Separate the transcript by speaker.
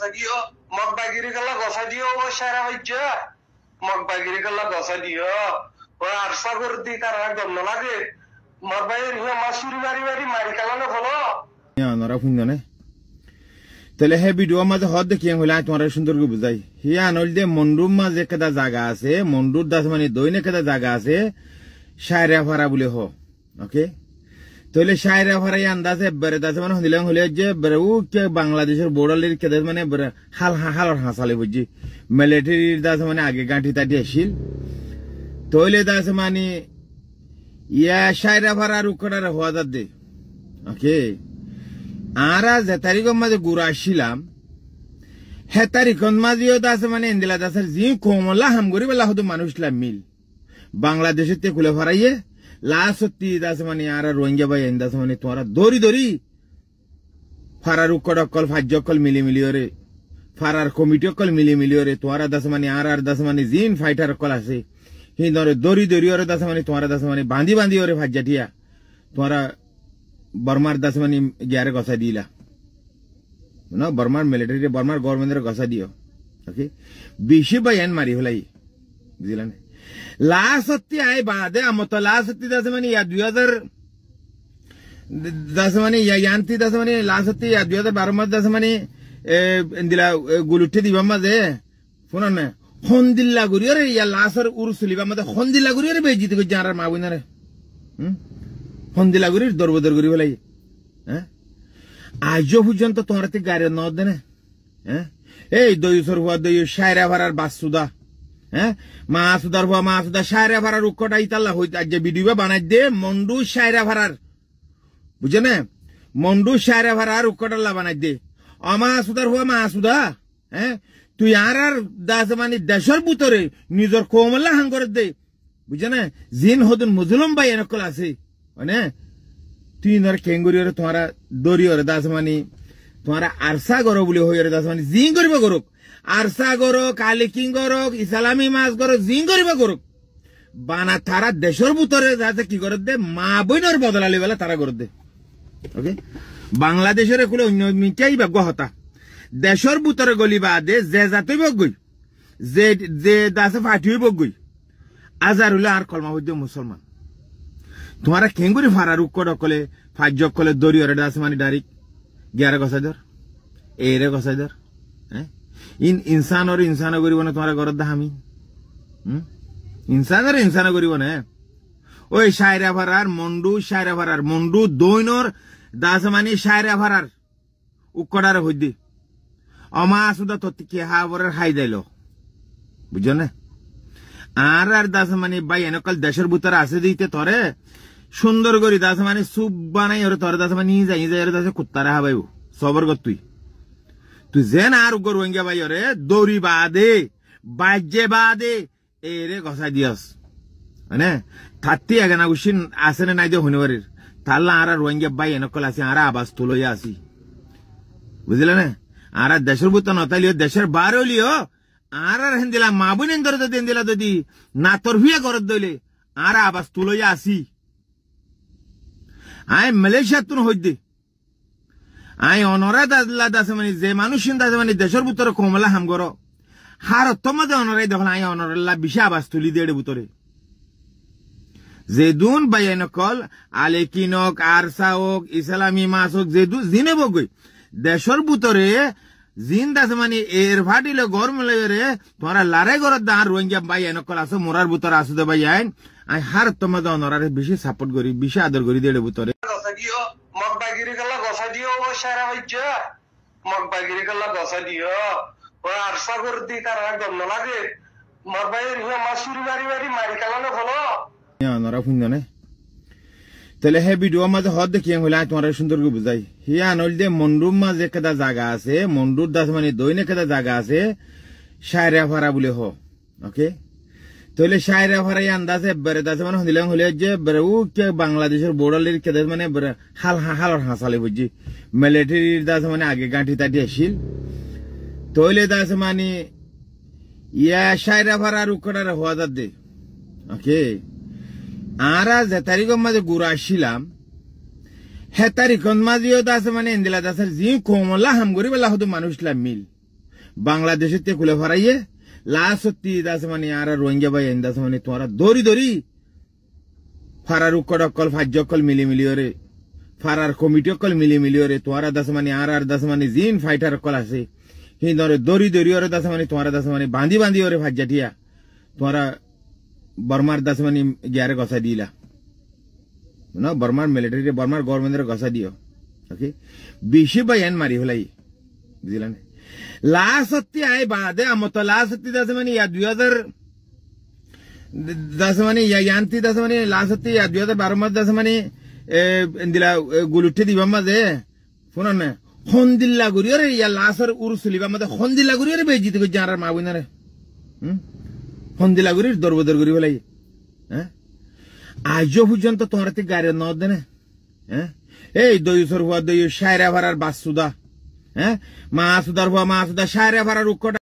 Speaker 1: গছা দিও মগ বাগিরি গলা গছা দিও ও সারা হইছে মগ বাগিরি গলা গছা দিও ও আরসা করে দি তার গন্ধ লাগে মগ বাগিরি হিয়া মাসুরি বাড়ি বাড়ি মারি কালানো হলো
Speaker 2: নরা ফুঞ্জনে তাহলে হে ভিডিও মাঝে হদ দেখিয়ে হইলে তোমার সুন্দর করে বুঝাই হিয়া আনল যে মন্ডুর মাঝে কেদা জায়গা আছে মন্ডুর দাস মানে দৈনে কেদা জায়গা আছে সায়রা ফারা বলে হ ওকে তাহলে সায়রা ফারাই আন্দাজে বেড়ে দাস মানে হদিলাম হলে যে বেড়ে ও কে বাংলাদেশের বোর্ডালির কেদা মানে হাল হাসালে বুঝছি মিলিটারির দাস মানে আগে গাঁঠি তাটি আসিল তাহলে দাস মানে ইয়া সায়রা ফারার উকড়ার হওয়া যাত দে ওকে আরা যে তারিখের মাঝে ঘুরে আসছিলাম হে তারিখের মাঝেও দাস মানে ইন্দিলা দাসের জি কমলা হাম করি বেলা হতো মানুষলা মিল বাংলাদেশের তে খুলে ফরাইয়ে লাস্ট দাস মানে আর রোহিঙ্গা ভাই দাস মানে তোমরা দড়ি দড়ি ফারার উকড় অকল ফাজ্য অকল মিলি ওরে ফারার কমিটি অকল মিলি ওরে তোমরা দাস মানে আর দাস মানে জিন ফাইটার অকল আছে হিন্দরে দড়ি দড়ি ওরে দাস মানে তোমরা দাস মানে বাঁধি ওরে ফাজ্জাটিয়া তোমরা বর্মার দাস মানে গ্যারে গছা দিলা না বর্মার মিলিটারি বর্মার গভর্নমেন্টের গছা দিও ওকে বেশি বায়ান মারি হলাই বুঝলা না লাস্ট আয় বাদে আমতো লাস্ট দাস মানে 2000 দাস মানে ইয়ান্তি দাস মানে লাস্ট 2012 মাস দাস মানে দিলা গুলুঠে দিবা মাঝে শুনো না হন্দিল্লা গুরি রে ইয়া লাসর উরসুলিবা মাঝে হন্দিল্লা গুরি রে বেজিত কই জানার মা বুইনা রে হন্দিলাগুড়ির দরবদর করি বলাই হ্যাঁ আজও পর্যন্ত তোমার গাড়ি ন দেনে হ্যাঁ এই দইসর হওয়া দই সায়রা ভাড়ার বাসুদা হ্যাঁ মাসুদার হওয়া মাসুদা সায়রা ভাড়ার উক্কটা ইতাল্লা হইতে আজ যে ভিডিও বানাই দে মন্ডু সায়রা ভাড়ার বুঝে না মন্ডু সায়রা ভাড়ার উক্কটাল্লা বানাই দে অমাসুদার হওয়া মাসুদা হ্যাঁ তুই আর দাস মানে দেশের ভিতরে নিজের কোমল্লা হাং করে দে বুঝে না জিন হদুন মুজলুম ভাই এনকল আছে মানে তুই নর কেঙ্গুরি তোমারা দড়ি ওরে দাস মানে তোমারা আরসা গরো বলে হই দাস মানে জি করিব গরক আরসা গরো কালিকিং গরক ইসলামী মাছ গরো জি করিব গরক বানা তারা দেশের ভিতরে যাতে কি করে দে মা বইনর বদলালি বেলা তারা করে দে ওকে বাংলাদেশের কুলে অন্য মিটাই বা গহতা দেশের ভিতরে গলিবা দে যে যাতে বগই যে দাসে ফাটিয়ে বগই আজারুল্লাহ আর কলমা হইতে মুসলমান তোমারা কেঙ্গুরি ফারার উক্কড কলে ফাজ্য কলে দড়ি ওরে দাস মানে ডাইরেক্ট গিয়ারে গসাইদর এরে গসাইদর হ্যাঁ ইনসান ওর ইনসান করিব না তোমার ঘর দা আমি ইনসান ওর ইনসান করিব না ওই সায়রা ফারার মন্ডু দৈনর দাস মানে সায়রা ফারার উক্কডার হইদি অমা সুদা তত্তি কে হাবরের হাই যাইল বুঝছো না আর দাস মানে ভাই এনকাল দেশের ভিতরে আছে দিতে তরে সুন্দর করি দাস মানে সুপ বানাই ওরে তোর দাস মানে যাই দাস কুত্তারা হাবাই সবর কর তুই যেন আর উগর রোহিঙ্গা ভাই ওরে দৌড়ি বাদে বাজ্যে বাদে এরে গসাই দিয়াস মানে থার্টি এগানা গুছিন আছে না নাই যে হনিবারের তাল্লা আর রোহিঙ্গা ভাই এনকল আছে আর আবাস তুলইয়া আসি বুঝলে না আর দেশের ভিতর নতালিও দেশের বার হলিও আর হেন্দিলা মা বোন ধরে যদি হেন্দিলা যদি না তোর হুয়ে ঘরত দইলে আর আবাস তুলইয়া আসি আয় মালয়েশিয়া তুন হইদে আয় অনরা দাদলা দাস মানে যে মানুষ দাস মানে দেশের ভিতরে কমলা হাম গর হার তোমাদের অনরাই দেখল আয় অনরাল্লা বিশা আবাস তুলি দেড়ে ভিতরে যে দুন বাইন কল আলেকিনক আরসা হোক ইসলামী মাস হোক যে জিনে বগই দেশের ভিতরে জিন দাস মানে এর ফাটিলে গরম রে তোরা লারে গরত দা রোহিঙ্গা ভাই এনকল আছে মোরার ভিতরে আসু দে ভাই আইন আই হার তোমাদের অনরারে বেশি সাপোর্ট করি বেশি আদর করি দেড়ে ভিতরে
Speaker 1: মগ বাগিরি গলা গছা দিও ও সারা হইছে মগ বাগিরি গলা গছা দিও ও আরসা করে দি তার গন্ধ লাগে মগ বাগিরি হিয়া মাসুরি বাড়ি বাড়ি মারি কালানো হলো
Speaker 2: নরা ফুঞ্জনে তাহলে হে ভিডিও মাঝে হদ দেখিয়ে হইলে তোমার সুন্দর করে বুঝাই হিয়া আনল যে মন্ডুর মাঝে কেদা জায়গা আছে মন্ডুর দাস মানে দৈনে কেদা জায়গা আছে সায়রা ফারা বলে হ ওকে তাহলে সায়রা ফারাই আন্দাজে বেড়ে দাস মানে হদিলাম হলে যে বেড়ে ও কে বাংলাদেশের বোর্ডালির কেদা মানে হাল হাসালে বুঝছি মিলিটারির দাস মানে আগে গাঁঠি তাটি আসিল তাহলে দাস মানে ইয়া সায়রা ফারার উকড়ার হওয়া যাত দে ওকে আরা যে তারিখের মাঝে ঘুরে আসছিলাম হে তারিখের মাঝেও দাস মানে ইন্দিলা দাসের জি কমলা হাম করি বেলা হতো মানুষলা মিল বাংলাদেশের খুলে ফরাইয়ে লাসত্তি দাস মানে আর রোহিঙ্গা ভাই দাস মানে তোমরা দড়ি দড়ি ফারার উক্কল ফাজ্যকল মিলি ওরে ফারার কমিটি অকল মিলি ওরে তোমরা দাস মানে আর দাস মানে জিন ফাইটার অকল আছে হিন্দরে দড়ি দড়ি ওরে দাস মানে তোমরা দাস মানে বাঁধি ওরে ফাজ্জাটিয়া তোমরা বর্মার দাস মানে গ্যারে গসা দিলা না বর্মার মিলিটারি বর্মার গভর্নমেন্টের গসা দিও ওকে বেশি বায়ান মারি হলাই বুঝলেন লাসত্তি আয় বাদে আমত লাসত্তি দাস মানে 2010 মানে ইয়ান্তি দাস মানে লাসত্তি 2012 দাস মানে দিলা গুলুঠে দিবা মাঝে শুনুন না হন্দিল্লা গুরিয়রে ইয়া লাসর উরসুলিবা মাঝে হন্দিল্লা গুরিয়রে বেজিত কই জানার মা বুইনারে হন্দিল্লা গুরির দরবদর গুরি হলাই হ্যাঁ আজও পর্যন্ত তোমরা তে গাড়ি ন দেনে হ্যাঁ এই দইসর হুয়া দই সায়রা ভাড়ার বাসুদা হ্যাঁ মা সুদার হুয়া মা সুদা সায়রা ভাড়ার উক্কটা